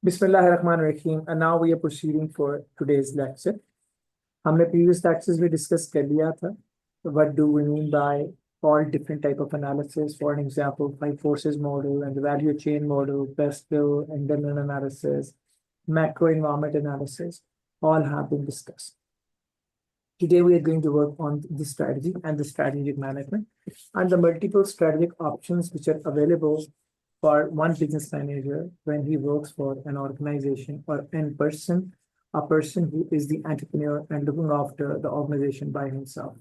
Bismillahirrahmanirrahim. And now we are proceeding for today's lecture. हमने previous lectures में discuss कर लिया था. What do we mean by all different type of analysis? For an example, five forces model and the value chain model, Pestel and Denman analysis, macro environment analysis, all have been discussed. Today we are going to work on the strategy and the strategic management and the multiple strategic options which are available for one business manager when he works for an organization or a person who is the entrepreneur and looking after the organization by himself.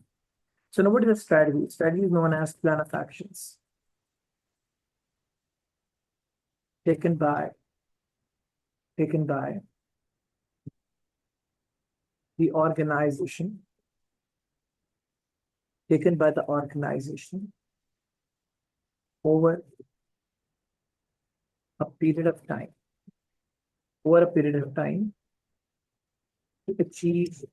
So now what is a strategy? Strategy is known as plan of actions taken by the organization, over a period of time, to achieve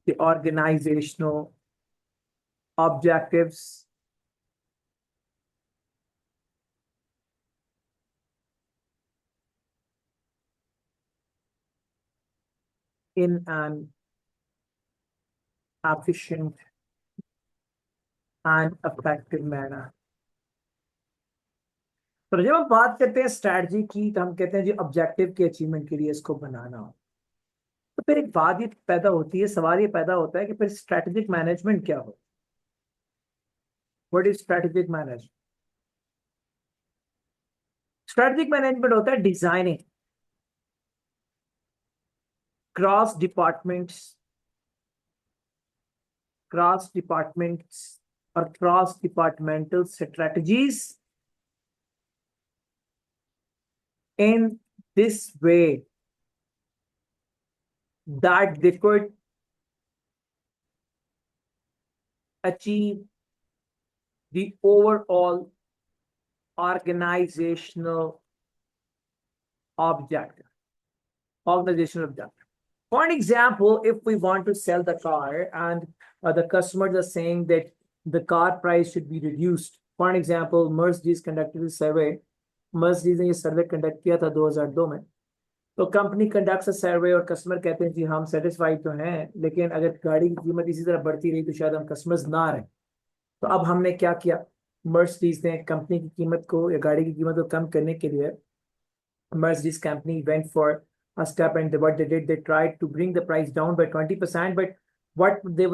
the organizational objectives in an efficient and effective manner. तो जब हम बात करते हैं strategy की तो हम कहते हैं जी ऑब्जेक्टिव के अचीवमेंट के लिए इसको बनाना हो, तो फिर एक बात ये पैदा होती है, सवाल ये पैदा होता है कि फिर स्ट्रैटेजिक मैनेजमेंट क्या हो? What is strategic management? Strategic management होता है डिजाइनिंग क्रॉस डिपार्टमेंट्स और cross departmental strategies in this way that they could achieve the overall organizational objective. For an example, if we want to sell the car and the customers are saying that the car price should be reduced. For an example, Mercedes conducted a survey. Mercedes ने ये survey conduct किया था 2002 में. तो company conducts अ सर्वे और customer कहते हैं जी हम सेटिस्फाइड तो हैं, लेकिन अगर गाड़ी की कीमत इसी तरह बढ़ती रही तो शायद हम कस्टमर्स ना रहे. तो अब हमने क्या किया, मर्सिडीज ने कंपनी की कीमत को या गाड़ी की कीमत को कम करने के लिए Mercedes company went for a step and what they did, they tried to bring the price down by 20%, but what they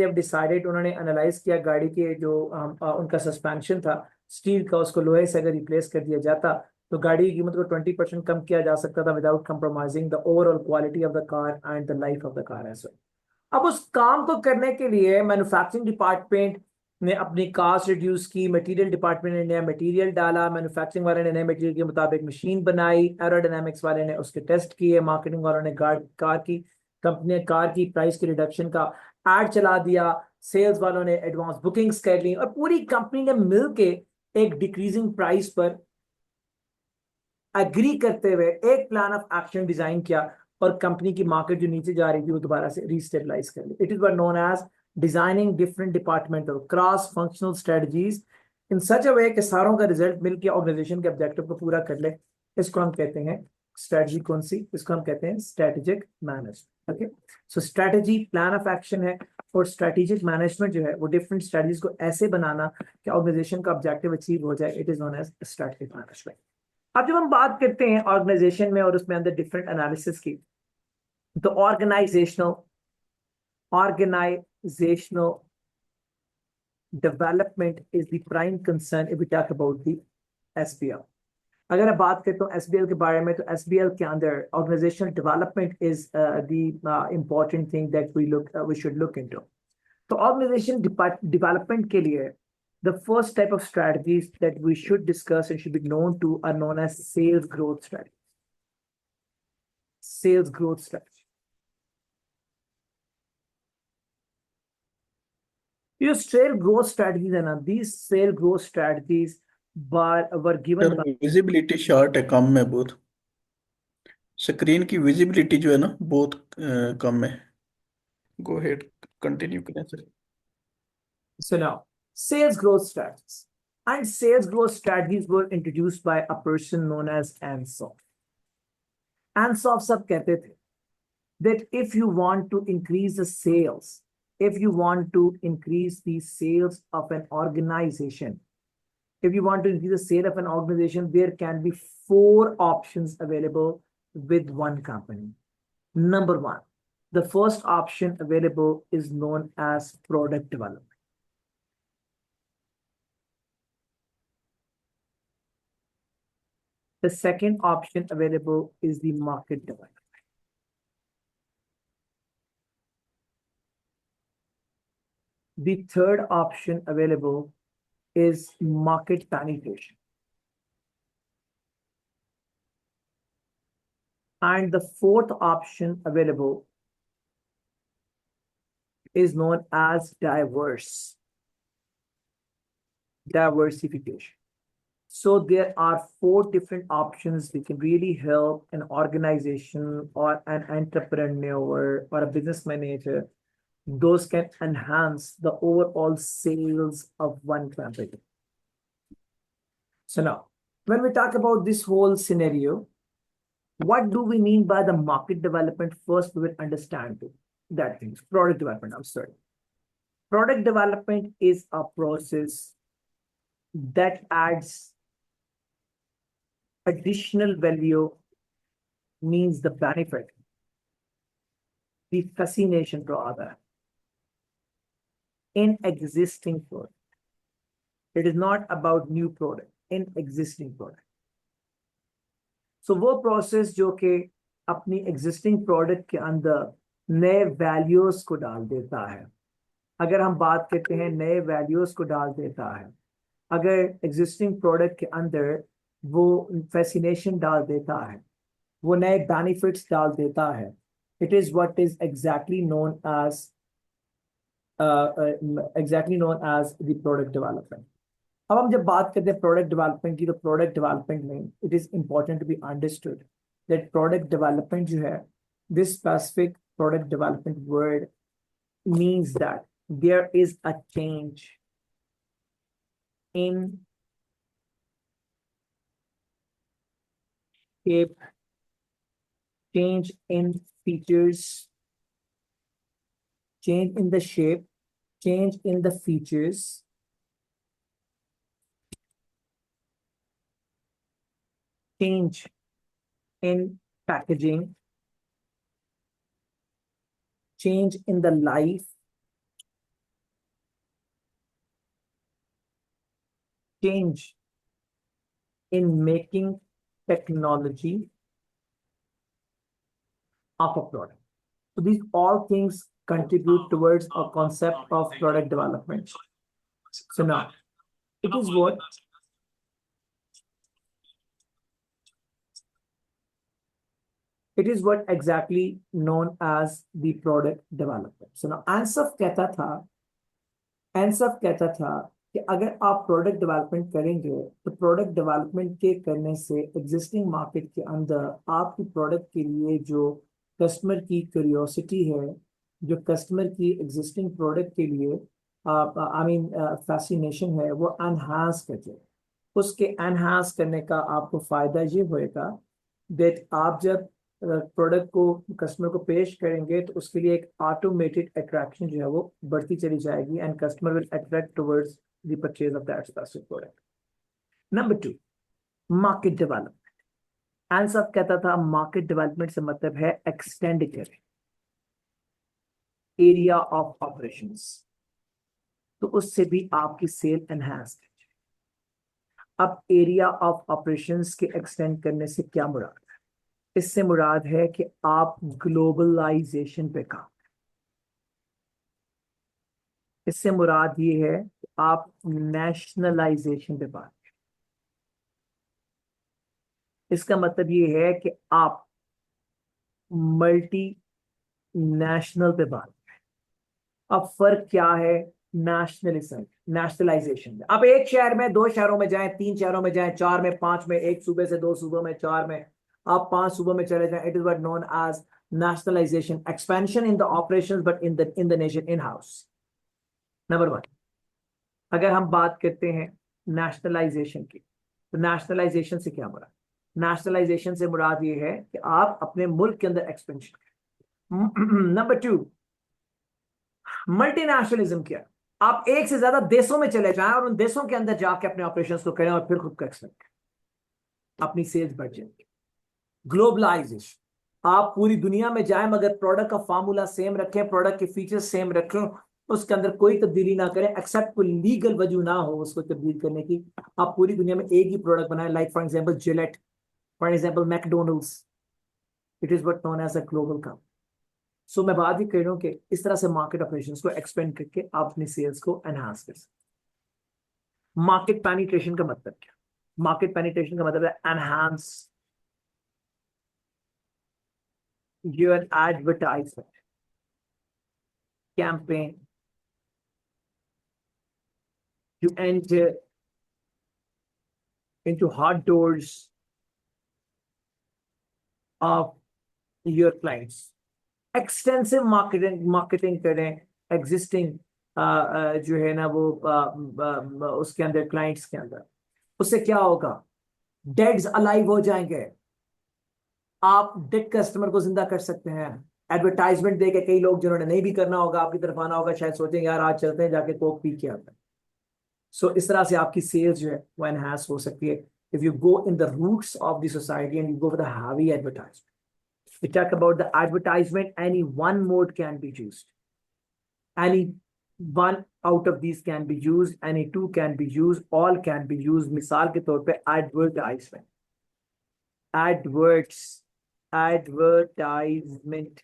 have decided, उन्होंने एनालाइज किया गाड़ी के जो उनका सस्पेंशन था स्टील का, उसको लोहे से अगर रिप्लेस कर दिया जाता तो गाड़ी की कीमत को 20% कम किया जा सकता था without compromising the overall quality of the car and the life of the car as well. अब उस काम को करने के लिए मैन्युफैक्चरिंग डिपार्टमेंट ने अपनी कास्ट रिड्यूस की, मटेरियल डिपार्टमेंट ने नया मटेरियल डाला, मैन्युफैक्चरिंग वाले ने नए मटेरियल के मुताबिक मशीन बनाई, एरोडायनामिक्स वाले ने उसके टेस्ट किए, मार्केटिंग वालों ने कार की प्राइस की रिडक्शन का एड चला दिया, सेल्स वालों ने एडवांस बुकिंग्स कर ली और पूरी कंपनी ने मिलके एक डिक्रीजिंग प्राइस पर एग्री करते हुए एक प्लान ऑफ एक्शन डिजाइन किया और कंपनी की मार्केट जो नीचे जा रही थी वो दोबारा से रीस्टेबलाइज कर ली. It is what known as designing different departmental cross functional strategies in such a way कि सारों का रिजल्ट मिलकर ऑर्गेनाइजेशन के ऑब्जेक्टिव को पूरा कर ले. इसको हम कहते हैं स्ट्रेटजी. कौन सी? इसको हम कहते हैं strategic management. Okay, so strategy plan of action है और स्ट्रेटेजिक मैनेजमेंट जो है वो डिफरेंट स्ट्रेटजीज को ऐसे बनाना कि ऑर्गेनाइजेशन का ऑब्जेक्टिव अचीव हो जाए. It is known as strategic management. अब जब हम बात करते हैं ऑर्गेनाइजेशन में और उसमें अंदर डिफरेंट एनालिसिस की, तो organisational development is the prime concern if we talk about the SBL. अगर मैं बात करता हूँ SBL के बारे में, तो SBL के अंदर organizational development is the important thing that we should look into. तो organization development के लिए the first type of strategies that we should discuss and should be known to are known as sales growth strategy. ये cell growth strategies है ना, these sale growth strategies were given by visibility short है, कम है बहुत. Screen की visibility जो है ना बहुत कम है. गो हेड, कंटिन्यू करें sir. So now, Sales growth strategies. And sales growth strategies were introduced by a person known as Ansoff. Ansoff सब कहते थे that if you want to increase the sales, if you want to increase the sales of an organization, if you want to increase the sale of an organization, there can be 4 options available with one company. Number 1, the first option available is known as product development. The second option available is the market development. The third option available is market penetration. And the fourth option available is known as diversification. So there are 4 different options that can really help an organization or an entrepreneur or a business manager. Those can enhance the overall sales of one company. So now, when we talk about this whole scenario, what do we mean by the market development? First, we will understand that thing. Product development, I'm sorry. Product development is a process that adds additional value, means the benefit, the fascination rather, in existing product. It is not about new product, in existing product. So वो process जो कि अपनी existing product के अंदर नए values को डाल देता है, अगर हम बात करते हैं नए वैल्यूज को डाल देता है, अगर एग्जिस्टिंग प्रोडक्ट के अंदर वो फैसिनेशन डाल देता है, वो नए बेनिफिट्स डाल देता है, it is what is exactly known as the product development. अब हम जब बात करते हैं प्रोडक्ट डेवलपमेंट की, तो प्रोडक्ट डेवलपमेंट में it is important to be understood that product development जो है, this specific product development word means that there is a change in shape, change in features, change in the shape, change in the features, change in packaging, change in the life, change in making technology of a product. So these all things contribute towards a concept of product development. So now, it is what exactly known as the product development. So now, Ansoff कहता था कि अगर आप product development करेंगे तो product development के करने से एग्जिस्टिंग मार्केट के अंदर आपकी प्रोडक्ट के लिए जो कस्टमर की क्यूरियोसिटी है, जो कस्टमर की एग्जिस्टिंग प्रोडक्ट के लिए फैसिनेशन है, वो एनहांस कर जाए. उसके एनहांस करने का आपको फायदा ये होएगा दैट आप जब प्रोडक्ट को कस्टमर को पेश करेंगे तो उसके लिए एक ऑटोमेटेड अट्रैक्शन जो है वो बढ़ती चली जाएगी and customer will attract towards the purchase of that specific product. Number 2, market development. Ansoff कहता था market development से मतलब है extend करें area of operations, तो उससे भी आपकी सेल एनहांस करें. अब एरिया ऑफ ऑपरेशंस के एक्सटेंड करने से क्या मुराद है? इससे मुराद है कि आप ग्लोबलाइजेशन पे काम, इससे मुराद ये है कि आप नेशनलाइजेशन पे बात करें. इसका मतलब ये है कि आप मल्टी नेशनल पे बात करें. अब फर्क क्या है नेशनलाइजेशन में? आप एक शहर में, 2 शहरों में जाएं, 3 शहरों में जाएं, 4 में, 5 में, एक सूबे से 2 सूबों में, 4 में, आप 5 सूबों में चले जाएं. It is what known as nationalization, expansion in the operations but in the nation in-house. Number 1. अगर हम बात करते हैं नेशनलाइजेशन की, तो नेशनलाइजेशन से क्या मुराद? नेशनलाइजेशन से मुराद ये है कि आप अपने मुल्क के अंदर एक्सपेंशन करें। नंबर 2, मल्टीनेशनलिज्म क्या है? आप एक से ज्यादा देशों में चले जाएं और उन देशों के अंदर जाके अपने ऑपरेशंस को करें और फिर खुद का एक्सपेंड करें, अपनी सेल्स बढ़ जाएगी। ग्लोबलाइजेशन, आप पूरी दुनिया में जाएं मगर प्रोडक्ट का फार्मूला सेम रखें, प्रोडक्ट के फीचर्स सेम रखें, उसके अंदर कोई तब्दीली ना करें, एक्सेप्ट कोई लीगल वजह ना हो उसको तब्दील करने की। आप पूरी दुनिया में एक ही प्रोडक्ट बनाएं, like for example Gillette, for example McDonald's, it is what known as a global company. So मैं बात ही कर रहा हूँ कि इस तरह से मार्केट ऑपरेशंस को एक्सपेंड करके आप अपनी सेल्स को एनहांस कर सकते। मार्केट पेनिट्रेशन का मतलब क्या? मार्केट पेनिट्रेशन का मतलब है enhance your advertisement campaign to enter into hot doors of your clients. Extensive marketing करें एग्जिस्टिंग जो है ना वो उसके अंदर क्लाइंट्स के अंदर। उससे क्या होगा? डेड्स अलाइव हो जाएंगे, आप डेड कस्टमर को जिंदा कर सकते हैं। एडवर्टाइजमेंट देके कई लोग जिन्होंने नहीं भी करना होगा आपकी तरफ आना होगा, शायद सोचेंगे यार आज चलते हैं जाके कोक पी के आते हैं। सो इस तरह से आपकी सेल्स जो है वो एनहांस हो सकती है if you go in the roots of the society and you go with a heavy advertisement. We talk about the advertisement, any one mode can be used. Any one out of these can be used, any two can be used, all can be used. मिसाल के तौर पे advertisement, adverts, advertisement,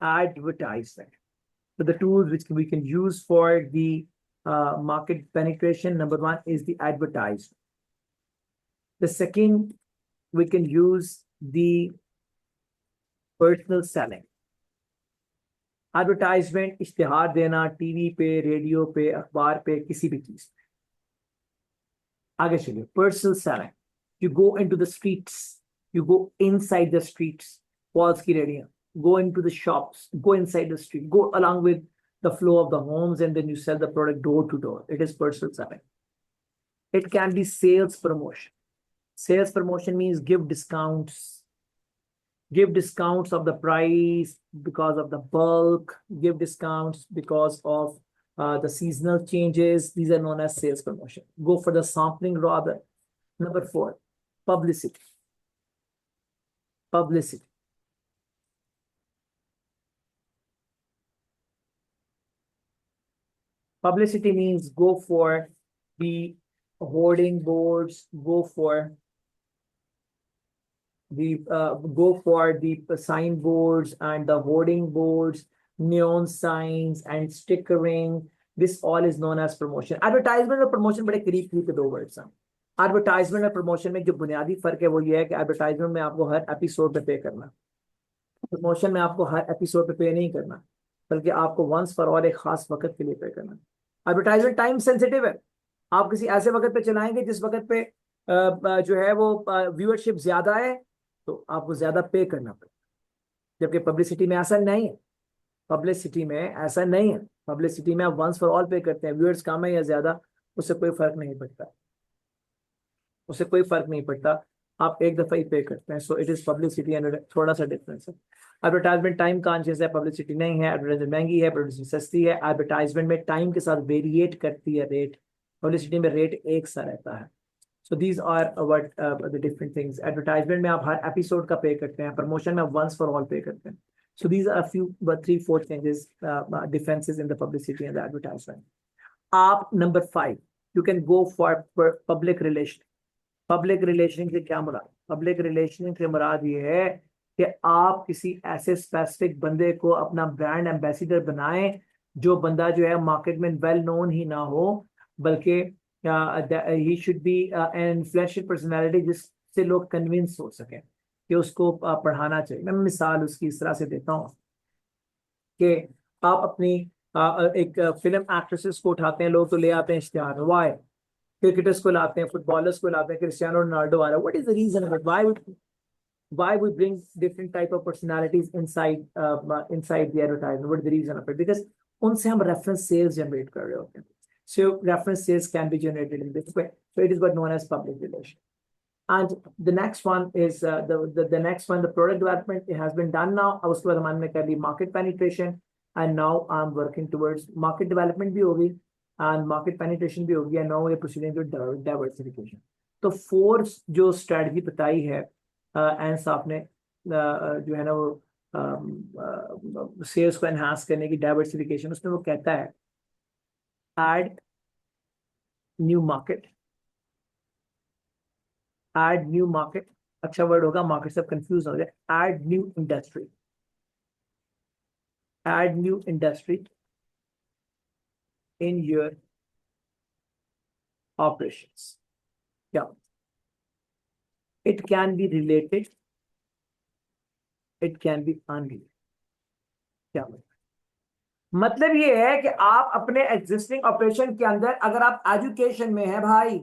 advertisement. So the tools which we can use for the market penetration, number one is the advertisement. The second, we can use the personal selling. Advertisement इश्तिहार देना TV पे, radio पे, अखबार पे, किसी भी चीज पे। आगे चलिए, personal selling, you go into the streets, you go inside the streets, walls की रेडियां, go into the shops, go inside the street, go along with the flow of the homes, and then you sell the product door to door. It is personal selling. It can be sales promotion. Sales promotion means give discounts of the price because of the bulk, give discounts because of the seasonal changes. These are known as sales promotion. Go for the sampling rather. Number 4, publicity. Publicity. Publicity means go for the hoarding boards, go for the signboards and the hoarding boards, neon signs and stickering. This all is known as promotion. Advertisement और promotion बड़े करीब करीब के दो words हैं। Advertisement और promotion में जो बुनियादी फर्क है वो ये है कि एडवर्टाइजमेंट में आपको हर एपिसोड पे करना, प्रमोशन में आपको हर एपिसोड पे नहीं करना, बल्कि आपको वंस फॉर ऑल एक खास वक्त के लिए पे करना। एडवर्टाइजमेंट टाइम सेंसिटिव है, आप किसी ऐसे वक्त पे चलाएंगे जिस वक्त पे जो है वो व्यूअरशिप ज्यादा है तो आपको ज्यादा पे करना पड़ेगा। जबकि पब्लिसिटी में ऐसा नहीं है, पब्लिसिटी में ऐसा नहीं है। पब्लिसिटी में आप वंस फॉर ऑल पे करते हैं, व्यूअर्स कम है या ज्यादा उससे कोई फर्क नहीं पड़ता, उससे कोई फर्क नहीं पड़ता, आप एक दफा ही पे करते हैं। So it is publicity and थोड़ा सा डिफरेंस है। एडवर्टाइजमेंट टाइम कॉन्शियस है, पब्लिसिटी नहीं है। एडवर्टाइजमेंट महंगी है, पब्लिसिटी सस्ती है। एडवर्टाइजमेंट में टाइम के साथ वेरिएट करती है रेट, पब्लिसिटी में रेट एक सा रहता है। So these are what the different things. Advertisement में आप हर एपिसोड का पे करते हैं, प्रमोशन में आप once for all पे करते हैं। So these are a few, but 3-4 changes, differences in the publicity and the advertisement. आप number 5, you can go for public relation. Public relation से क्या मुराद? Public relation से मुराद ये है कि आप किसी ऐसे स्पेसिफिक बंदे को अपना ब्रांड एम्बेसडर बनाएं जो बंदा जो है मार्केट में वेल नोन ही ना हो, बल्कि he should be an influential personality जिससे लोग कन्विंस हो सके कि उसको पढ़ाना चाहिए। मैं मिसाल उसकी इस तरह से देता हूँ कि आप अपनी एक फिल्म एक्ट्रेसेस को उठाते हैं लोग तो ले आते हैं इश्तिहार, वाई क्रिकेटर्स को लाते हैं, फुटबॉलर्स को लाते हैं, क्रिस्टियानो रोनाल्डो आ रहा है, what is the reason of it? why we bring different type of personalities inside the advertisement? What is the reason of it? Because उनसे हम रेफरेंस सेल्स जनरेट कर रहे होते हैं। So reference sales can be generated in this way. So it is what known as public relation. And the next one is the next one, the product development. It has been done now. उसके बाद हमारे कर ली market penetration, and now I'm working towards market development भी होगी and market penetration भी होगी, and now we're proceeding to diversification. तो 4 जो strategy बताई है एनसॉफ ने जो है ना वो सेल्स को एनहांस करने की डाइवर्सिफिकेशन, उसमें वो कहता है add new market, add new market, अच्छा वर्ड होगा, मार्केट सब कंफ्यूज हो जाए, add new industry, add new industry in your operations. Yeah, it can be related, it can be unrelated. क्या मतलब ये है कि आप अपने एग्जिस्टिंग ऑपरेशन के अंदर, अगर आप एजुकेशन में है भाई,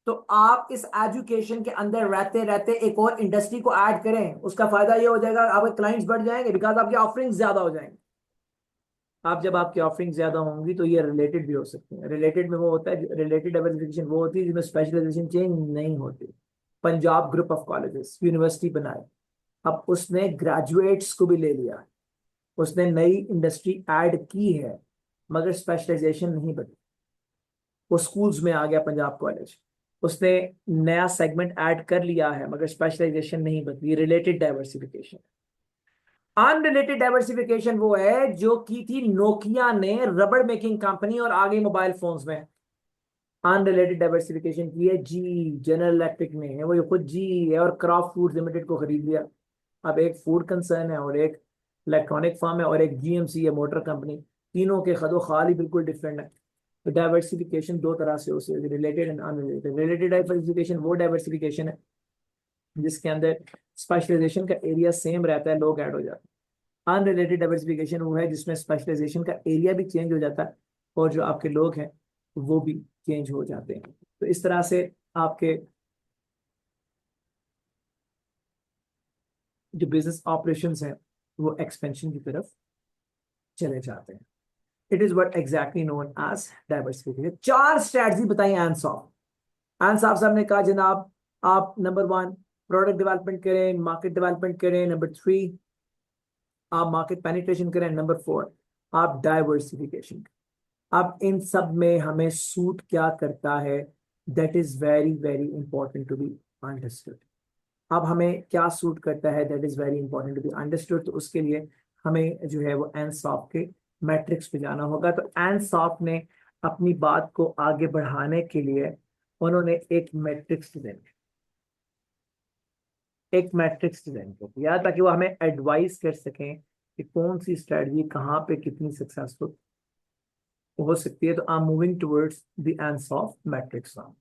तो आप इस एजुकेशन के अंदर रहते रहते एक और इंडस्ट्री को ऐड करें। उसका फायदा ये हो जाएगा, आपके क्लाइंट्स बढ़ जाएंगे, बिकॉज आपकी ऑफरिंग्स ज्यादा हो जाएंगे। आप जब आपकी ऑफरिंग ज्यादा होंगी तो ये रिलेटेड भी हो सकती है। रिलेटेड में वो होता है, रिलेटेड डाइवर्सिफिकेशन वो होती है जिसमें स्पेशलाइजेशन चेंज नहीं होती। Punjab group of colleges university बनाए, अब उसने ग्रेजुएट्स को भी ले लिया, उसने नई इंडस्ट्री ऐड की है, मगर स्पेशलाइजेशन नहीं बदली। वो स्कूल्स में आ गया पंजाब कॉलेज, उसने नया सेगमेंट ऐड कर लिया है, मगर स्पेशलाइजेशन नहीं बदली। Related diversification. अनरिलेटेड डाइवर्सिफिकेशन वो है जो की थी नोकिया ने, रबड़ मेकिंग कंपनी, और आ गई मोबाइल फोन्स में। अनरिलेटेड डाइवर्सिफिकेशन की है जी जनरल इलेक्ट्रिक ने, वो खुद जी है, और क्राफ्ट फूड लिमिटेड को खरीद लिया। अब एक फूड कंसर्न है और एक इलेक्ट्रॉनिक फर्म है और एक जीएमसी है मोटर कंपनी, तीनों के खदो खाल ही बिल्कुल डिफरेंट है। तो डाइवर्सिफिकेशन 2 तरह से हो सकती है, related and unrelated. Related diversification वो डाइवर्सिफिकेशन है जिसके अंदर स्पेशलाइजेशन का एरिया सेम रहता है, लोग ऐड हो जाते हैं। अनरिलेटेड डाइवर्सिफिकेशन वो है जिसमें स्पेशलाइजेशन का एरिया भी चेंज हो जाता है और जो आपके लोग हैं वो भी चेंज हो जाते हैं। तो इस तरह से आपके जो बिजनेस ऑपरेशंस हैं वो एक्सपेंशन की तरफ चले जाते हैं। It is what exactly known as diversification. 4 strategy बताई एनसॉफ। एनसॉफ साहब ने कहा जनाब आप नंबर 1 प्रोडक्ट डेवलपमेंट करें, मार्केट डेवलपमेंट करें, नंबर 3 आप मार्केट पेनिट्रेशन करें, नंबर 4 आप डाइवर्सिफिकेशन करें। अब इन सब में हमें सूट क्या करता है, that is very very important to be understood. अब हमें क्या सूट करता है, that is very important to be understood. तो उसके लिए हमें जो है वो एनसॉफ के मैट्रिक्स पे जाना होगा। तो एनसॉफ ने अपनी बात को आगे बढ़ाने के लिए उन्होंने एक मैट्रिक्स डिजाइन किया ताकि वो हमें एडवाइस कर सकें कि कौन सी स्ट्रेटजी कहाँ पे कितनी सक्सेसफुल हो सकती है। तो I am moving towards the Ansoff matrix now.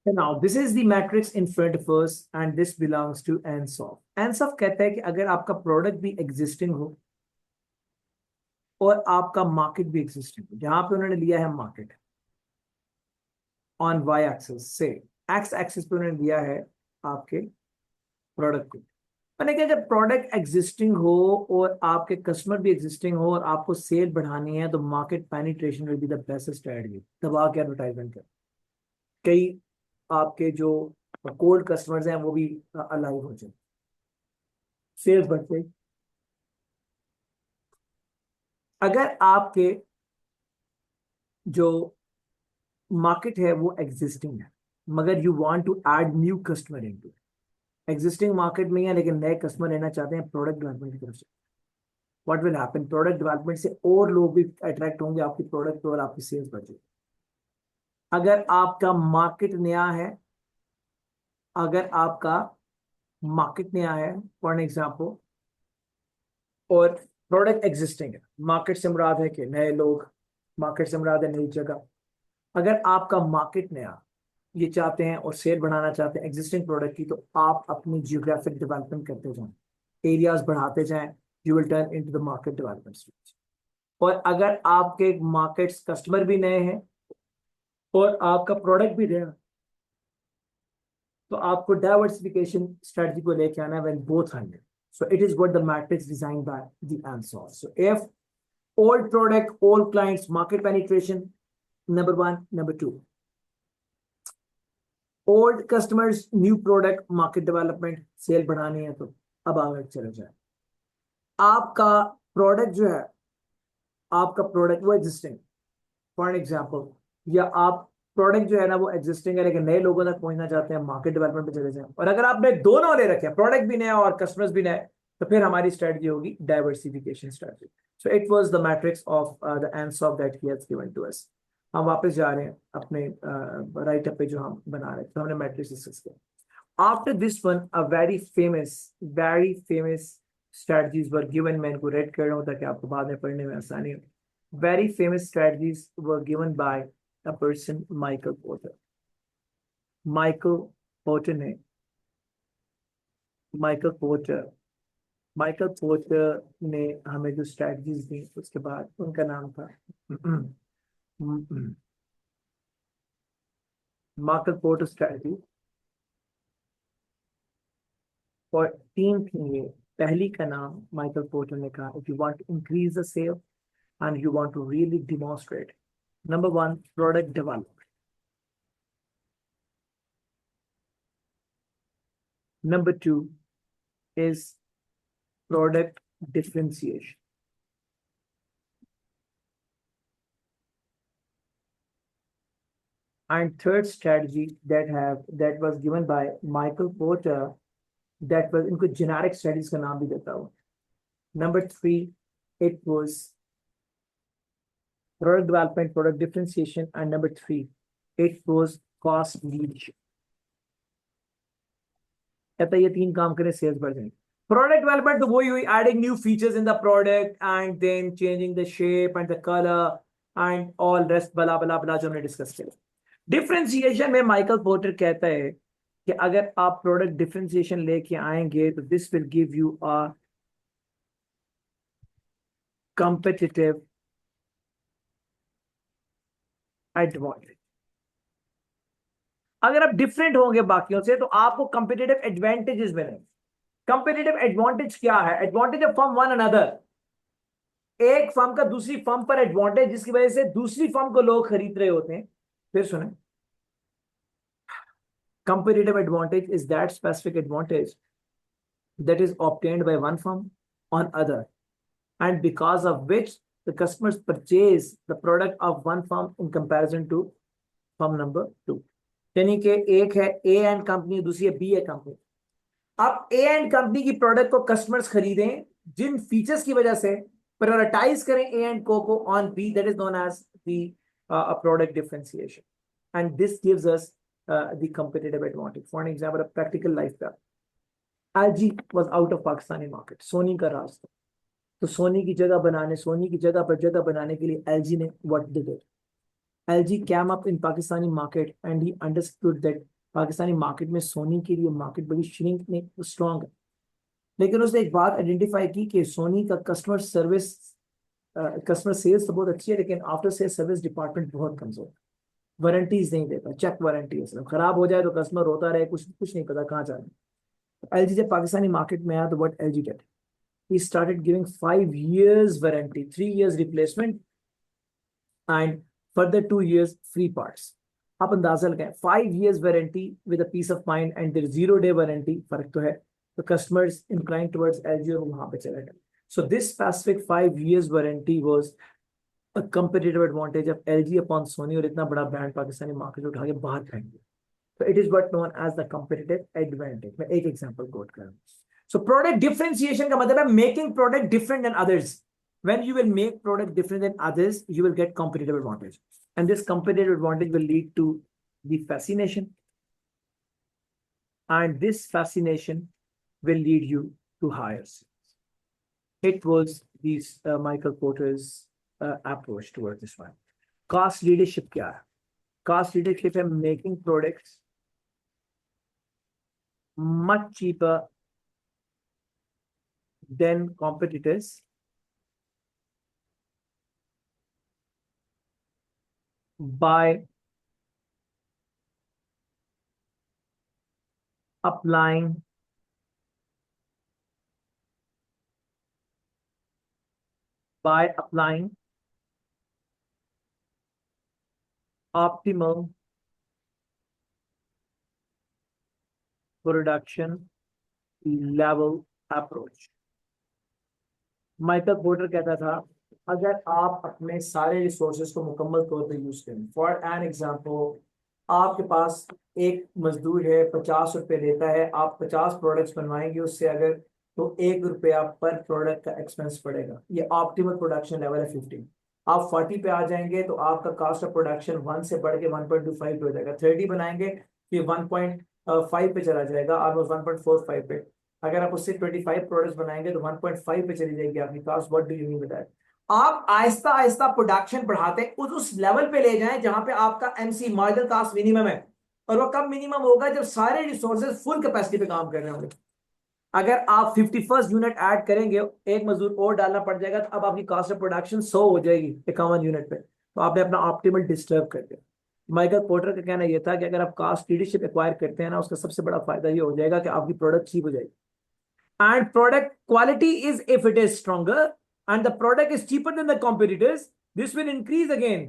Now this is the matrix in front of us and this belongs to ANSOF. ANSOF कहता है कि अगर आपका प्रोडक्ट भी एग्जिस्टिंग हो और आपका मार्केट भी एग्जिस्टिंग हो, जहां पे उन्होंने लिया है मार्केट ऑन वाई एक्सिस से, एक्स एक्सिस पे उन्होंने दिया है आपके प्रोडक्ट को। मैंने कहा जब प्रोडक्ट एग्जिस्टिंग हो और आपके कस्टमर भी एग्जिस्टिंग हो और आपको सेल बढ़ानी है, तो market penetration will be the best strategy. दबा के एडवर्टाइजमेंट कर, कई आपके जो कोल्ड कस्टमर्स हैं वो भी अलाइव हो जाए, सेल्स बढ़ते। अगर आपके जो मार्केट है वो एग्जिस्टिंग है, मगर you want to add new customer into, existing market में है लेकिन नए कस्टमर लेना चाहते हैं प्रोडक्ट डेवलपमेंट की तरफ से, what will happen, product development से और लोग भी अट्रैक्ट होंगे आपकी प्रोडक्ट पे और आपकी सेल्स बढ़ेगी। अगर आपका मार्केट नया है, अगर आपका मार्केट नया है फॉर एग्जाम्पल, और प्रोडक्ट एग्जिस्टिंग है, मार्केट से मुराद है कि नए लोग, मार्केट से मुराद है नई जगह। अगर आपका मार्केट नया ये चाहते हैं और सेल बढ़ाना चाहते हैं एग्जिस्टिंग प्रोडक्ट की, तो आप अपनी जियोग्राफिक डेवलपमेंट करते जाएं, एरियाज बढ़ाते जाएं, you will turn into the market development stage. और अगर आपके मार्केट्स कस्टमर भी नए हैं और आपका प्रोडक्ट भी नया, तो आपको डाइवर्सिफिकेशन स्ट्रेटजी को लेके आना है when both are new. So it is what the matrix designed by the ANSOF. So if old product, old clients, market penetration, number one. Number two, old customers, new product, market development, sale बढ़ानी है तो अब आगे चले जाए। आपका product जो है, आपका प्रोडक्ट वो एग्जिस्टिंग, फॉर एग्जांपल, या आप प्रोडक्ट जो है ना वो एग्जिस्टिंग है लेकिन नए लोगों तक पहुंचना चाहते हैं, मार्केट डेवलपमेंट पे चले जाएं। और अगर आपने दोनों ले रखे हैं, प्रोडक्ट भी नया और कस्टमर्स भी नए, तो फिर हमारी स्ट्रेटजी होगी diversification strategy. So it was the matrix of the answer that he has given to us. हम वापस जा रहे हैं अपने राइट अप पे जो हम बना रहे थे, तो हमने मैट्रिक्स डिस्कस किया। After this one a very famous strategies were given। मैं इनको रेड कर रहा हूँ ताकि आपको बाद में पढ़ने में आसानी हो। Very famous strategies were given by a person, Michael Porter। Michael Porter ने Michael Porter Michael Porter ने हमें जो strategies दी, उसके बाद उनका नाम था Michael Porter strategy। और तीन थी ये। पहली का नाम माइकल पोर्टर ने कहा, if you want to increase the sale and you want to really demonstrate, number one, product development, number two is product differentiation, and third strategy that was given by Michael Porter, that was इनको generic strategies का नाम भी देता हूँ। Number three, it was product development, product differentiation, and number three, it was cost leadership। कहता है ये तीन काम करें, सेल्स बढ़ जाएंगे। प्रोडक्ट डेवलपमेंट तो वही हुई, adding new features in the product and then changing the shape and the colour and all rest blah blah बला जो हमने डिस्कस किया। डिफरेंशिएशन में माइकल पोर्टर कहता है कि अगर आप प्रोडक्ट डिफरेंशिएशन लेके आएंगे तो this will give you a competitive advantage. अगर आप डिफरेंट होंगे बाकियों से तो आपको कंपेटिटिव एडवांटेजेस मिलेंगे। कंपेटिटिव एडवांटेज क्या है? Advantage of firm one another, एक फर्म का दूसरी फर्म पर एडवांटेज जिसकी वजह से दूसरी फर्म को लोग खरीद रहे होते हैं। फिर सुने, competitive advantage is that specific advantage that is obtained by one firm on other, and because of which the customers purchase the product of one firm in comparison to firm number two। यानी कि एक है ए and company, दूसरी है B A company. अब A and company की product को customers खरीदें जिन फीचर्स की वजह से प्रायोरिटाइज करें ए एंड को on B, that is known as the product differentiation, and this gives us the competitive advantage। For an example, a practical life का, LG was out of Pakistani market, Sony का राज था, तो सोनी की जगह पर जगह बनाने के लिए LG ने what did it? LG came up in Pakistani market and he understood that Pakistani market में सोनी के लिए मार्केट बड़ी श्रिंक में स्ट्रॉन्ग है, लेकिन उसने एक बात आइडेंटिफाई की कि सोनी का कस्टमर सेल्स तो बहुत अच्छी है लेकिन आफ्टर सेल्स सर्विस डिपार्टमेंट बहुत कमजोर है, वारंटीज नहीं देता, चेक वारंटी है सिर्फ, खराब हो जाए तो कस्टमर रोता रहे, कुछ नहीं पता कहाँ जाए। LG जब पाकिस्तानी मार्केट में आया तो what LG did, he started giving 5 years warranty, 3 years replacement and further 2 years free parts। आप अंदाजा लगाएं, 5 years warranty with a peace of mind and their 0-day warranty, फर्क तो है, तो customers inclined towards LG और वहां पे चले गए। So this specific 5 years warranty was a competitive advantage of LG upon Sony, और इतना बड़ा ब्रांड पाकिस्तानी मार्केट उठा के बाहर फेंक दिया। So it is what known as the competitive advantage। मैं एक एग्जांपल कोट कर रहा हूँ। So product differentiation का मतलब है making product different than others। When you will make product different than others, you will get competitive advantage, and this competitive advantage will lead to the fascination, and this fascination will lead you to higher sales। It was these Michael Porter's approach towards this one। Cost leadership क्या है? Cost leadership है making products much cheaper than competitors by applying by applying optimal production level approach। Michael porter कहता था अगर आप अपने सारे resources को मुकम्मल तौर पर यूज करें, फॉर एन एग्जांपल आपके पास एक मजदूर है, 50 रुपए लेता है, आप 50 प्रोडक्ट्स बनवाएंगे उससे अगर, तो 1 रुपया पर प्रोडक्ट का एक्सपेंस पड़ेगा। ये ऑप्टिमल प्रोडक्शन लेवल है 15। आप 40 पे आ जाएंगे तो आपका कॉस्ट ऑफ प्रोडक्शन 1 से बढ़ के 1.25 पे हो जाएगा। 30 बनाएंगे तो ये 1.5 पे चला जाएगा, आप 1.45 पे। अगर आप उससे 25 प्रोडक्ट्स बनाएंगे तो 1.5 पे चली जाएगी आपकी cost. What do you mean with that? आप आहिस्ता आहिस्ता प्रोडक्शन बढ़ाते उस लेवल पे ले जाएं जहां पे आपका एमसी मार्जिनल कॉस्ट मिनिमम है। और वो कब मिनिमम होगा? जब सारे रिसोर्सेज फुल कैपेसिटी पे काम कर रहे होंगे। अगर आप 51st यूनिट ऐड करेंगे, एक मजदूर और डालना पड़ जाएगा, तो अब आपकी कॉस्ट ऑफ प्रोडक्शन 100 हो जाएगी 51 यूनिट पे। तो आपने अपना ऑप्टिमल डिस्टर्ब कर दिया। माइकल पोर्टर का कहना यह था कि अगर आप कास्ट लीडरशिप एक्वायर करते हैं ना, उसका सबसे बड़ा फायदा ये हो जाएगा कि आपकी प्रोडक्ट चीप हो जाएगी। And product quality is, if it is stronger and the product is cheaper than the competitors, this will increase again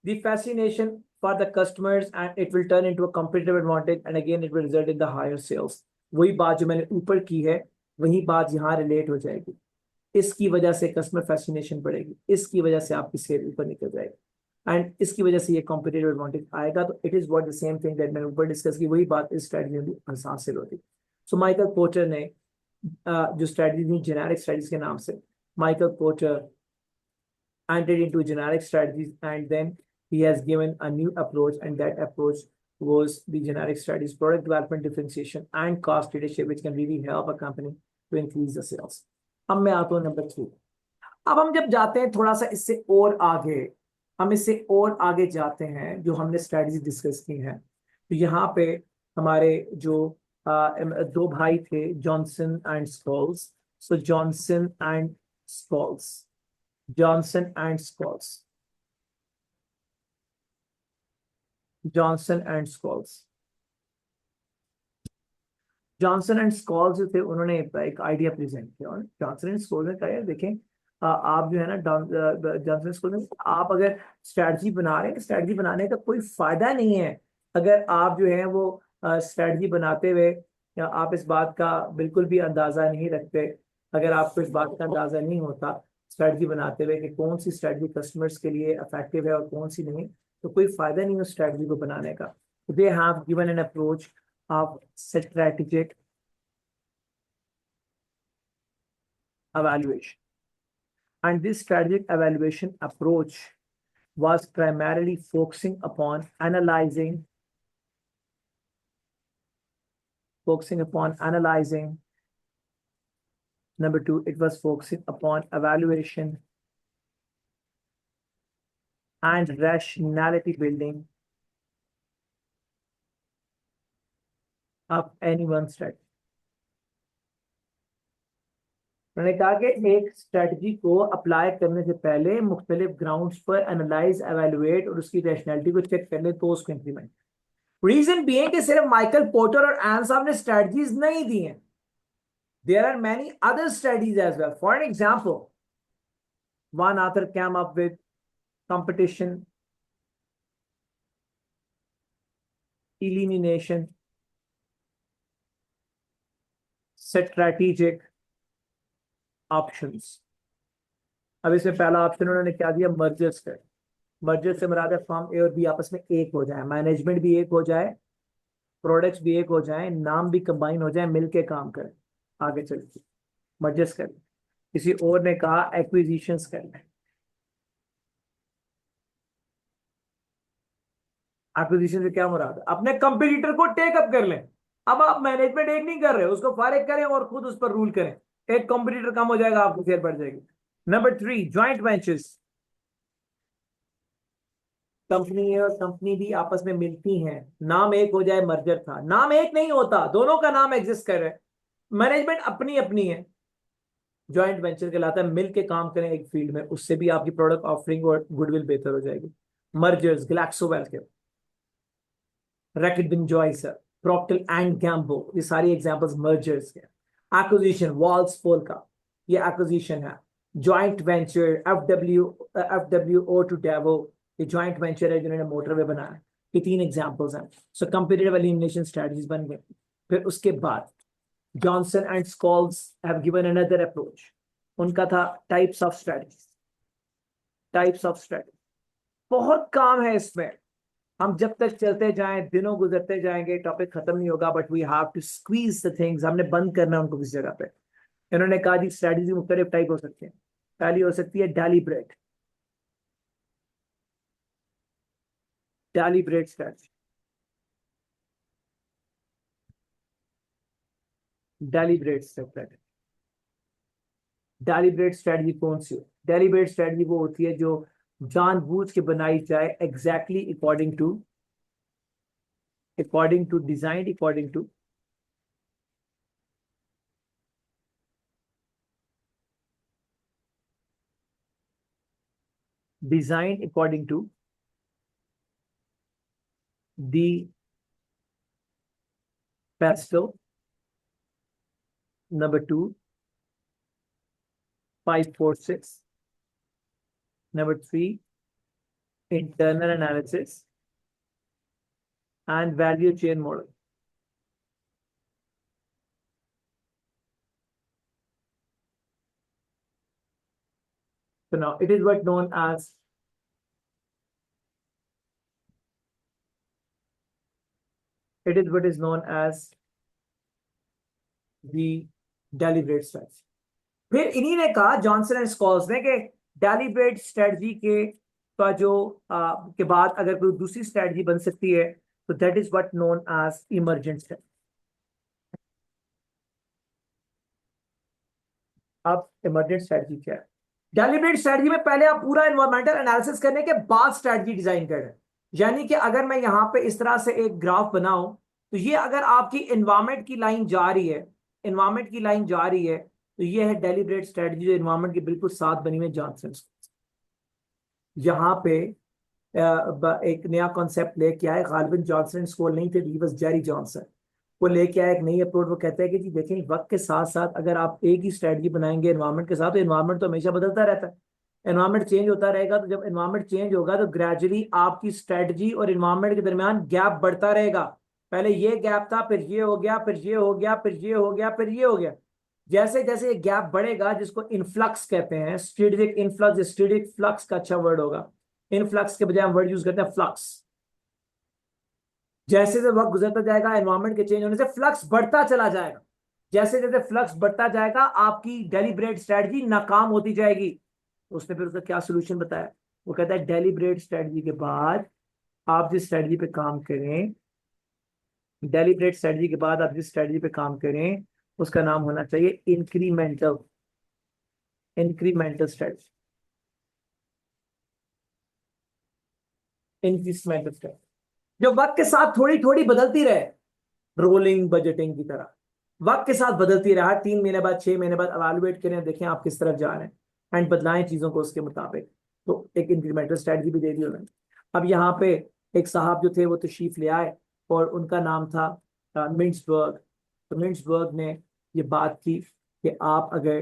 the fascination for the customers and it will turn into a competitive advantage and again it will result in the higher sales। वही बात जो मैंने ऊपर की है वही बात यहाँ रिलेट हो जाएगी। इसकी वजह से कस्टमर फैसिनेशन बढ़ेगी, इसकी वजह से आपकी सेल ऊपर निकल जाएगी एंड इसकी वजह से ये कॉम्पिटिटिव एडवांटेज आएगा। तो it is what the same thing that मैंने ऊपर डिस्कस की, वही बात इस स्ट्रेटजी में भी आसान से होती। सो माइकल पोर्टर ने जो स्ट्रेटजी थी जेनेरिक स्ट्रेटजीज के नाम से, Michael porter entered into generic strategies and then he has given a new approach and that approach was the generic strategies, product development, differentiation and cost leadership which can really help a company to increase the sales। अब मैं आता हूँ number 3। अब हम जब जाते हैं थोड़ा सा इससे और आगे, हम इससे और आगे जाते हैं जो हमने स्ट्रेटजी डिस्कस की हैं, तो यहाँ पे हमारे जो दो भाई थे Johnson and Scholtz. So Johnson and Scholtz, Johnson and Scholtz, Johnson and Scholtz, Johnson and Scholtz जो थे उन्होंने एक आइडिया प्रेजेंट किया। और जॉनसन एंड स्कॉल्स ने कहा देखें आप जो है ना जॉनसन स्कूल में आप अगर स्ट्रेटजी बना रहे हैं, स्ट्रेटजी बनाने का कोई फायदा नहीं है अगर आप जो है वो स्ट्रेटजी बनाते हुए आप इस बात का बिल्कुल भी अंदाजा नहीं रखते, अगर आपको इस बात का अंदाजा नहीं होता स्ट्रेटजी बनाते हुए कि कौन सी स्ट्रेटजी कस्टमर्स के लिए इफेक्टिव है और कौन सी नहीं, तो कोई फायदा नहीं उस स्ट्रेटजी को बनाने का। They have given an approach of strategic evaluation and this strategic evaluation approach was primarily focusing upon analyzing number 2 it was focusing upon evaluation and rationality building of any one strategy। मैंने कहा कि एक strategy को apply करने से पहले मुख्तलिफ grounds पर एनालाइज, एवेलुएट और उसकी रैशनैलिटी को चेक कर ले तो उसको इंप्लीमेंट। रीजन भी है कि सिर्फ माइकल पोर्टर और एन साहब ने स्ट्रेटजीज नहीं दी हैं, there are many other strategies as well. For an example, one author came up with competition elimination, strategic options. अब इसमें पहला ऑप्शन उन्होंने क्या दिया? मर्जर्स कर। मर्जर से मुराद है फर्म ए और बी आपस में एक हो जाए, मैनेजमेंट भी एक हो जाए, प्रोडक्ट्स भी एक हो जाए, नाम भी कंबाइन हो जाए, मिलके काम करें, आगे चलते मर्जर्स कर। किसी और ने कहा एक्विजिशंस कर लें। एक्विजिशन से क्या मुराद है? अपने कंपटीटर को टेक अप कर लें। अब आप मैनेजमेंट एक नहीं कर रहे, उसको फारिग करें और खुद उस पर रूल करें, एक कंपटीटर कम हो जाएगा, आपकी शेयर बढ़ जाएगी। Number 3, joint ventures. कंपनी और कंपनी भी आपस में मिलती हैं, नाम एक हो जाए, मर्जर था, नाम एक नहीं होता, दोनों का नाम एग्जिस्ट कर रहा है, मैनेजमेंट अपनी अपनी है, ज्वाइंट वेंचर कहलाता है। मिल के काम करें एक फील्ड में, उससे भी आपकी प्रोडक्ट ऑफरिंग और गुडविल बेहतर हो जाएगी। मर्जर्स, ग्लैक्सोस्मिथक्लाइन, रैकेट जॉइसर, प्रॉक्टर एंड गैम्बो, ये सारी एग्जांपल्स मर्जर्स के। एक्विजिशन, वाल्स पोल्का, ये एक्विजिशन है। Joint venture FWO to Daewoo, ये जॉइंट वेंचर है जिन्होंने मोटरवे बनाया। ये 3 एग्जांपल्स हैं। सो कंपैरेटिव एलिमिनेशन स्ट्रेटजीज बन गए। फिर उसके बाद Johnson and Scholtz have given another approach. उनका था types of strategies. Types of strategy बहुत काम है इसमें। हम जब तक चलते जाएं, दिनों गुजरते जाएंगे, टॉपिक खत्म नहीं होगा, but we have to squeeze the things. हमने बंद करना है उनको किसी जगह पे। इन्होंने कहा जी स्ट्रेटजी मुख्तलिफ टाइप हो सकते हैं। पहली हो सकती है deliberate. Deliberate strategy. Deliberate strategy. Deliberate strategy कौन सी हो? डेलिब्रेट स्ट्रेटजी वो होती है जो जानबूझ के बनाई जाए, exactly according to design, according to design, according to the pestle number 2 546 number 3 internal analysis and value chain model. So now it is what known as what is known as the deliberate strategy. फिर इन्हीं ने कहा, Johnson and Scholtz ने, कि deliberate strategy के का जो के बाद अगर कोई दूसरी स्ट्रेटजी बन सकती है तो that is what known as emergent strategy. अब इमर्जेंट स्ट्रेटजी क्या है? डेलिब्रेट स्ट्रेटजी में पहले आप पूरा एनवायरमेंटल एनालिसिस करने के बाद स्ट्रेटजी डिजाइन कर रहे हैं। यानी कि अगर मैं यहाँ पे इस तरह से एक ग्राफ बनाऊं तो ये अगर आपकी एनवायरमेंट की लाइन जा रही है, एनवायरमेंट की लाइन जा रही है, तो ये है डेलिब्रेट स्ट्रेटजी जो एनवायरमेंट के बिल्कुल साथ बनी हुई है जॉनसन। यहाँ पे एक नया कॉन्सेप्ट लेके आए, गालिबन जॉनसन स्कूल नहीं थे, ही वाज जेरी जॉनसन। वो लेके आया एक नई अप्रोच। वो कहते हैं कि जी देखें, वक्त के साथ साथ अगर आप एक ही स्ट्रेटजी बनाएंगे एनवायरमेंट के साथ, तो एनवायरमेंट तो हमेशा बदलता रहता है, एनवायरमेंट चेंज होता रहेगा। तो जब एनवायरमेंट चेंज होगा तो ग्रेजुअली आपकी स्ट्रेटजी और एनवायरमेंट के दरमियान गैप बढ़ता रहेगा। पहले ये गैप था, फिर ये हो गया, फिर ये हो गया, फिर ये हो गया, फिर ये हो गया। जैसे जैसे ये गैप बढ़ेगा, जिसको इनफ्लक्स कहते हैं, स्ट्रेटेजिक इनफ्लक्स, स्ट्रेटेजिक फ्लक्स का अच्छा वर्ड होगा। इनफ्लक्स के बजाय हम वर्ड यूज करते हैं फ्लक्स। जैसे जैसे वक्त गुजरता जाएगा, एनवायरमेंट के चेंज होने से फ्लक्स बढ़ता चला जाएगा। जैसे जैसे फ्लक्स बढ़ता जाएगा, आपकी डेलिब्रेट स्ट्रेटजी नाकाम होती जाएगी। तो उसने फिर उसका क्या सोल्यूशन बताया? वो कहता है डेलिब्रेट स्ट्रेटजी के बाद आप जिस स्ट्रेटजी पे काम करें, डेलिब्रेट स्ट्रेटजी के बाद आप जिस स्ट्रेटजी पे काम करें, उसका नाम होना चाहिए इंक्रीमेंटल स्ट्रेटजी। इंक्रीमेंटल स्ट्रेटजी जो वक्त के साथ थोड़ी थोड़ी बदलती रहे, रोलिंग बजटिंग की तरह वक्त के साथ बदलती रहा। 3 महीने बाद, 6 महीने बाद अवेलुएट करें, देखें आप किस तरफ जा रहे हैं, एंड बदलाएं चीजों को उसके मुताबिक। तो एक इंक्रीमेंटल स्ट्रेटजी भी दे दी उन्होंने। अब यहाँ पे एक साहब जो थे वो तशरीफ ले आए और उनका नाम था मिंट्सबर्ग। तो मिंट्सबर्ग ने ये बात की कि आप अगर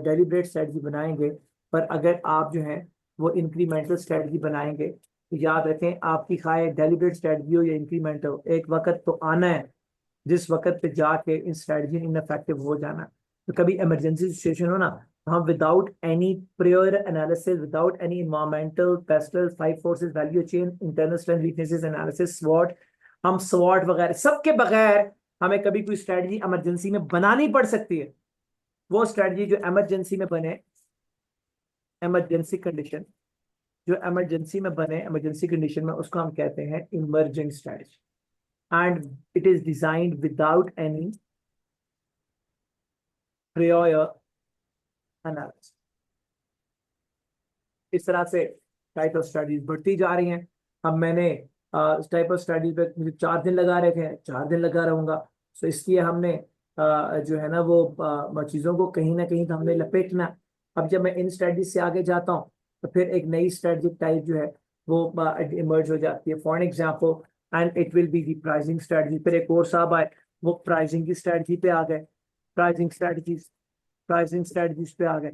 डेलिब्रेट स्ट्रेटजी बनाएंगे, पर अगर आप जो है वो इंक्रीमेंटल स्ट्रेटजी बनाएंगे, तो याद रखें आपकी खाए डेलिब्रेट स्ट्रेटजी हो या इंक्रीमेंटल, एक वक्त तो आना है जिस वक्त पे जाके इन स्ट्रेटजी इनफेक्टिव हो जाना। तो कभी इमरजेंसी सिचुएशन हो ना, हम without any prior analysis, without any environmental PESTEL 5 forces value chain internal strength weaknesses analysis स्वॉट, हम स्वॉट वगैरह सबके बगैर हमें कभी कोई स्ट्रेटजी इमरजेंसी में बनानी पड़ सकती है। वो स्ट्रेटजी जो इमरजेंसी में बने, इमरजेंसी कंडीशन जो इमरजेंसी में बने, इमरजेंसी कंडीशन में, उसको हम कहते हैं emergent strategy, and it is designed without any prior analysis। इस तरह से टाइप ऑफ स्टडीज बढ़ती जा रही हैं। अब मैंने इस टाइप ऑफ स्टडीज पे मुझे 4 दिन लगा रहे थे, 4 दिन लगा रहूंगा। सो इसलिए हमने जो है ना वो चीज़ों को कहीं ना कहीं तो हमने लपेटना। अब जब मैं इन स्टडीज से आगे जाता हूँ तो फिर एक नई स्ट्रेटजिक टाइप जो है वो इमर्ज हो जाती है। For example, and it will be the pricing strategy. फिर एक और साहब आए, वो प्राइसिंग की स्ट्रेटजी पे आ गए। प्राइसिंग स्ट्रेटजीज प्राइसिंग स्ट्रेटजीज पे आ गए।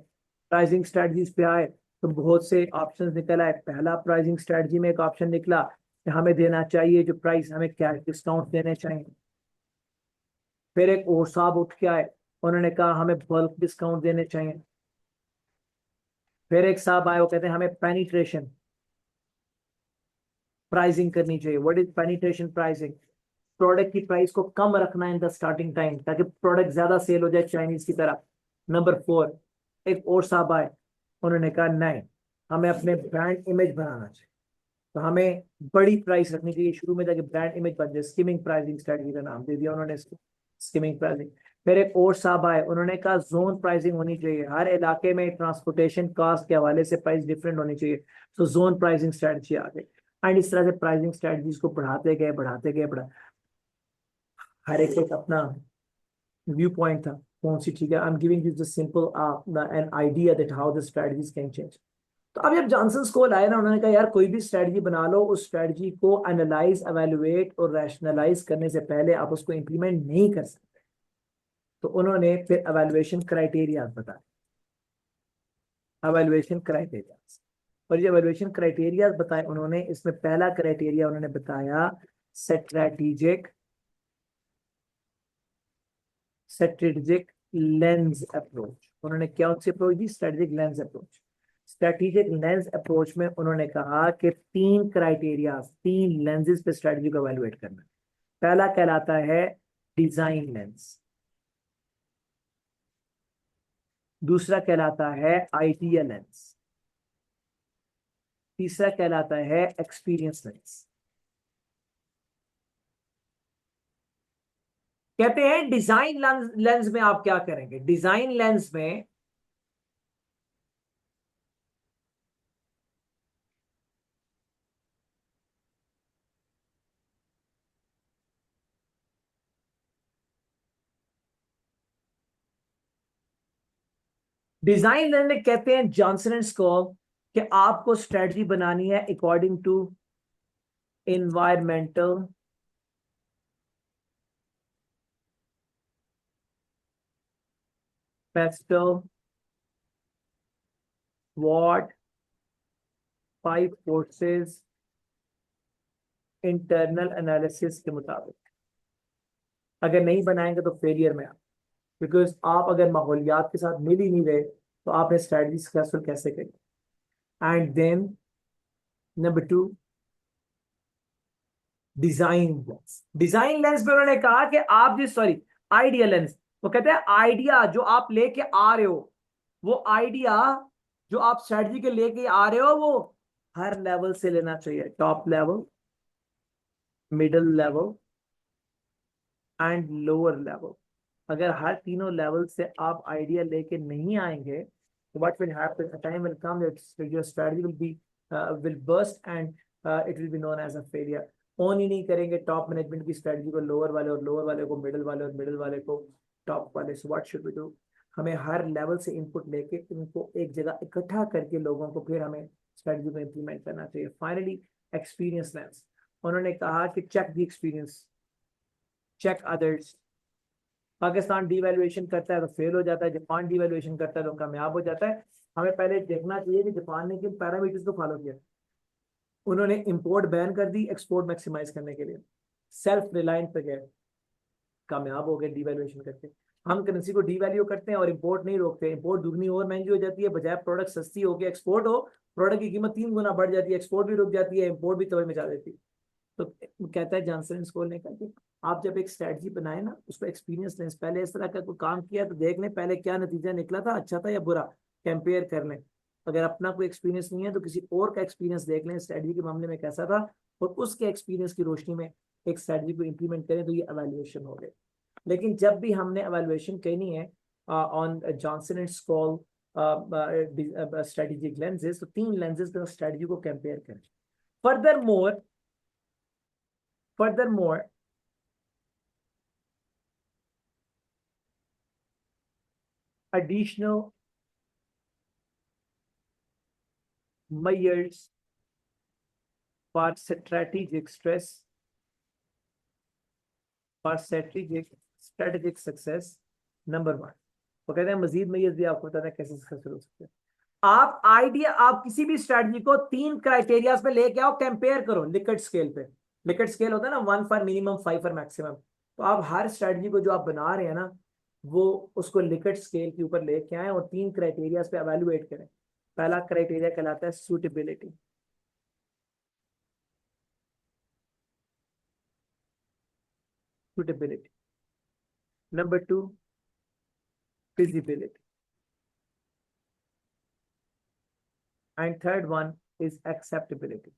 प्राइसिंग स्ट्रेटजीज पे आए तो बहुत से ऑप्शंस निकल आए। पहला प्राइसिंग स्ट्रेटजी में एक ऑप्शन निकला कि हमें देना चाहिए जो प्राइस, हमें कैश डिस्काउंट देने चाहिए। फिर एक और साहब उठ के आए, उन्होंने कहा हमें बल्क डिस्काउंट देने चाहिए। फिर एक साहब आए, वो कहते हैं हमें पेनिट्रेशन प्राइसिंग करनी चाहिए। What is penetration pricing? Product की प्राइस को कम रखना इन द स्टार्टिंग टाइम ताकि प्रोडक्ट ज्यादा सेल हो जाए चाइनीज की तरह। नंबर 4, एक और साहब आए, उन्होंने कहा नहीं, हमें अपने ब्रांड इमेज बनाना चाहिए, तो हमें बड़ी प्राइस रखनी चाहिए शुरू में ताकि ब्रांड इमेज बन जाए। स्किमिंग प्राइसिंग स्ट्रेटजी का नाम दे दिया उन्होंने इसको, स्किमिंग प्राइसिंग। फिर एक और साहब आए, उन्होंने कहा जोन प्राइसिंग होनी चाहिए, हर इलाके में ट्रांसपोर्टेशन कॉस्ट के हवाले से प्राइस डिफरेंट होनी चाहिए, तो जोन प्राइसिंग स्ट्रेटजी आ गई। एंड इस तरह से प्राइसिंग स्ट्रेटजीज को बढ़ाते गए। हर एक अपना व्यू पॉइंट था कौन सी ठीक है। I am giving you just simple an idea that how the strategies can change. तो अब जब जॉनसन स्कोल आए ना, उन्होंने कहा यार कोई भी स्ट्रेटजी बना लो, उस स्ट्रेटजी को एनालाइज, एवेलुएट और रैशनलाइज करने से पहले आप उसको इंप्लीमेंट नहीं कर सकते। तो उन्होंने फिर एवेलुएशन क्राइटेरिया बताए, एवेलुएशन क्राइटेरिया। और ये एवेलुएशन क्राइटेरिया बताए उन्होंने, इसमें पहला क्राइटेरिया उन्होंने बताया स्ट्रेटेजिक स्ट्रेटेजिक लेंस अप्रोच। उन्होंने क्या सी अप्रोच दी? Strategic lens approach. Strategic lens approach में उन्होंने कहा कि 3 क्राइटेरिया, 3 लेंसेज पे स्ट्रेटजी को एवेलुएट करना है। पहला कहलाता है डिजाइन लेंस, दूसरा कहलाता है आइडिया लेंस, तीसरा कहलाता है एक्सपीरियंस लेंस। कहते हैं डिजाइन लेंस में आप क्या करेंगे? डिजाइन लेंस में डिजाइन लेंस कहते हैं जॉनसन एंड स्कॉल कि आपको स्ट्रेटजी बनानी है according to environmental, pestle, SWOT, 5 forces, internal analysis के मुताबिक। अगर नहीं बनाएंगे तो फेलियर में आप, बिकॉज आप अगर माहौलियात के साथ मिल ही नहीं रहे तो आपने स्ट्रेटजी सक्सेसफुल कैसे करी? And then number 2, design lens. Design lens पे उन्होंने कहा कि आप जिस, सॉरी, आइडिया लेंस, वो कहते हैं आइडिया जो आप लेके आ रहे हो, वो आइडिया जो आप स्ट्रेटजी के लेके आ रहे हो, वो हर लेवल से लेना चाहिए, top level, middle level and lower level. अगर हर तीनों लेवल से आप आइडिया लेके नहीं आएंगे तो what will happen, a time will come that your strategy will burst and it will be known as a failure. ऑन ही नहीं करेंगे टॉप मैनेजमेंट की स्ट्रेटजी को लोअर वाले, और लोअर वाले को मिडिल वाले, और मिडिल वाले को टॉप वाले। So what should we do? हमें हर लेवल से इनपुट लेके उनको एक जगह इकट्ठा करके लोगों को फिर हमें स्ट्रेटजी को इम्प्लीमेंट करना चाहिए। फाइनली एक्सपीरियंस लेंस, उन्होंने कहा कि check the experience, check others. Pakistan devaluation करता है तो फेल हो जाता है, जापान डीवैल्यूएशन करता है तो कामयाब हो जाता है। हमें पहले देखना चाहिए कि जापान ने किन पैरामीटर्स को फॉलो किया। उन्होंने इंपोर्ट बैन कर दी एक्सपोर्ट मैक्सिमाइज करने के लिए, सेल्फ रिलायंट पे गए, कामयाब हो गए डीवैल्यूएशन करके। हम करेंसी को डीवैल्यू करते हैं और इंपोर्ट नहीं रोकते, इंपोर्ट दुगनी और महंगी हो जाती है, बजाय प्रोडक्ट सस्ती होकर एक्सपोर्ट हो, प्रोडक्ट की कीमत 3 गुना बढ़ जाती है, एक्सपोर्ट भी रुक जाती है, इंपोर्ट भी तबाही मचा देती है। तो कहता है जॉनसन स्कोल ने कहा कि आप जब एक स्ट्रेटजी बनाए ना, उसको एक्सपीरियंस लें, पहले इस तरह का कोई काम किया तो देख लें पहले क्या नतीजा निकला था, अच्छा था या बुरा, कंपेयर कर लें। अगर अपना कोई एक्सपीरियंस नहीं है तो किसी और का एक्सपीरियंस देख लें स्ट्रेटजी के मामले में कैसा था, और उसके एक्सपीरियंस की रोशनी में एक स्ट्रेटजी को इंप्लीमेंट करें, तो ये एवेल्युएशन हो गई। लेकिन जब भी हमने एवेल्युएशन करनी है on Johnson and Scholes strategic lenses, तो 3 लेंसेज का स्ट्रेटजी को कंपेयर करें। Furthermore, additional measures for strategic stress, for strategic success. Number 1, वो कहते हैं मजीद में ये आपको बताना है कैसे सक्सेसफुल हो सकते हैं। आप आइडिया, आप किसी भी स्ट्रेटजी को 3 क्राइटेरिया पे लेके आओ, कंपेयर करो लिकट स्केल पे। लिकट स्केल होता है ना 1 फॉर मिनिमम 5 फॉर मैक्सिमम। तो आप हर स्ट्रेटजी को जो आप बना रहे हैं ना, वो उसको लिकट स्केल के ऊपर लेके आए और 3 क्राइटेरिया पे एवेलुएट करें। पहला क्राइटेरिया कहलाता है suitability. Suitability. Number 2 feasibility, and third one is acceptability.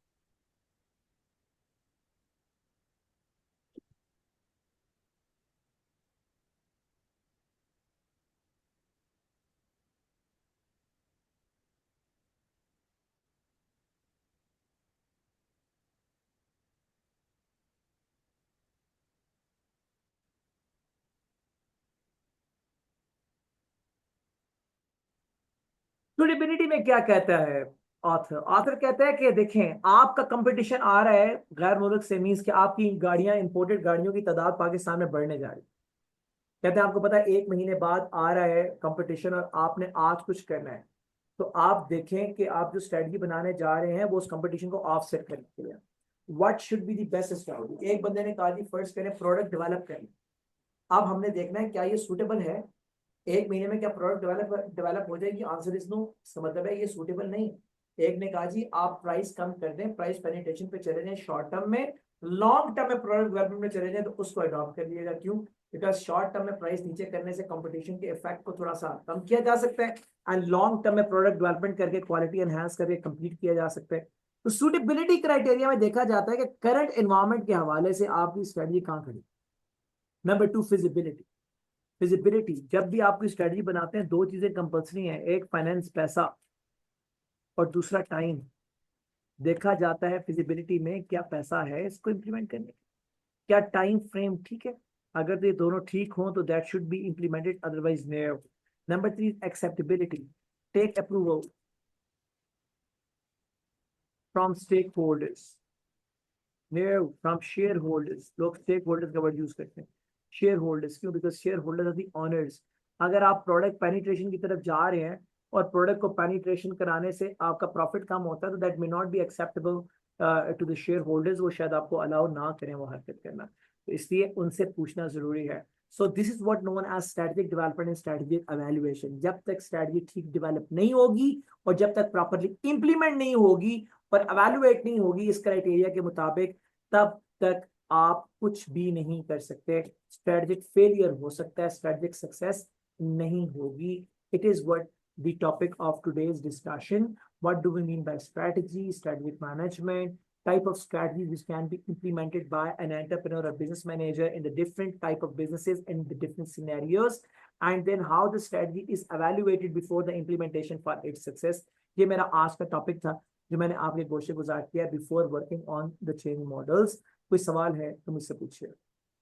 Suitability में क्या कहता है ऑथर? ऑथर कहता है कि देखें, आपका कंपटीशन आ रहा है गैर मुल्क से, मीन्स कि आपकी गाड़ियां, इंपोर्टेड गाड़ियों की तादाद पाकिस्तान में बढ़ने जा रही है। कहते हैं आपको पता है 1 महीने बाद आ रहा है कंपटीशन और आपने आज कुछ करना है। तो आप देखें कि आप जो स्ट्रेटजी बनाने जा रहे हैं वो उस कंपटीशन को ऑफसेट करने के लिए what should be the best strategy. एक बंदे ने कहा जी फर्स्ट करें प्रोडक्ट डेवलप करें। अब हमने देखना है क्या ये सूटेबल है, 1 महीने में क्या प्रोडक्ट डेवलप हो जाएगी? Answer is no. इसका मतलब है ये सूटेबल नहीं। एक ने कहा जी आप प्राइस कम कर दें, प्राइस पेनिट्रेशन पे चले जाएं शॉर्ट टर्म में, लॉन्ग टर्म में प्रोडक्ट डेवलपमेंट में चले जाएं, तो उसको अडॉप्ट कर लिएगा। क्यों? बिकॉज शॉर्ट टर्म में प्राइस नीचे करने से कंपटीशन के इफेक्ट को थोड़ा सा कम किया जा सकता है, एंड लॉन्ग टर्म में प्रोडक्ट डेवलपमेंट करके क्वालिटी एनहांस करके कंप्लीट किया जा सकता है। तो सूटेबिलिटी क्राइटेरिया में देखा जाता है कि करंट एनवायरमेंट के हवाले से आपकी स्ट्रेटजी कहाँ खड़ी। Number 2 feasibility. फिजिबिलिटी, जब भी आप कोई स्ट्रेटजी बनाते हैं 2 चीजें कंपल्सरी हैं, एक फाइनेंस पैसा और दूसरा टाइम। देखा जाता है फिजिबिलिटी में क्या पैसा है इसको इम्प्लीमेंट करने का, क्या टाइम फ्रेम ठीक है। अगर ये दोनों ठीक हों तो that should be implemented, otherwise no. Number 3 acceptability. Take approval from stakeholders, no from shareholders. लोग स्टेक होल्डर्स का वर्ड यूज करते हैं, शेयर होल्डर्स क्यों? Because shareholders are the owners. अगर आप प्रोडक्ट पेनिट्रेशन की तरफ जा रहे हैं और प्रोडक्ट को पेनिट्रेशन कराने से आपका प्रॉफिट कम होता है, तो that may not be acceptable to the shareholders. वो शायद आपको अलाउ ना करें वो हरकत करना, तो इसलिए उनसे पूछना जरूरी है। So this is what known as strategic development and strategic evaluation. जब तक स्ट्रेटजी ठीक डेवलप नहीं होगी और जब तक प्रॉपरली इंप्लीमेंट नहीं होगी और एवेल्युएट नहीं होगी इस क्राइटेरिया के मुताबिक, तब तक आप कुछ भी नहीं कर सकते। स्ट्रेटजिक फेलियर हो सकता है, स्ट्रेटजिक सक्सेस नहीं होगी। It is what the topic of today's discussion. What do we mean by strategy, strategic management, type of strategies which can be implemented by an entrepreneur or business manager in the different type of businesses in the different scenarios, and then how the strategy is evaluated before the implementation for its success. ये मेरा आज का topic था जो मैंने आपके गोशे गुजार किया before working on the change models. कोई सवाल है तो मुझसे पूछिए।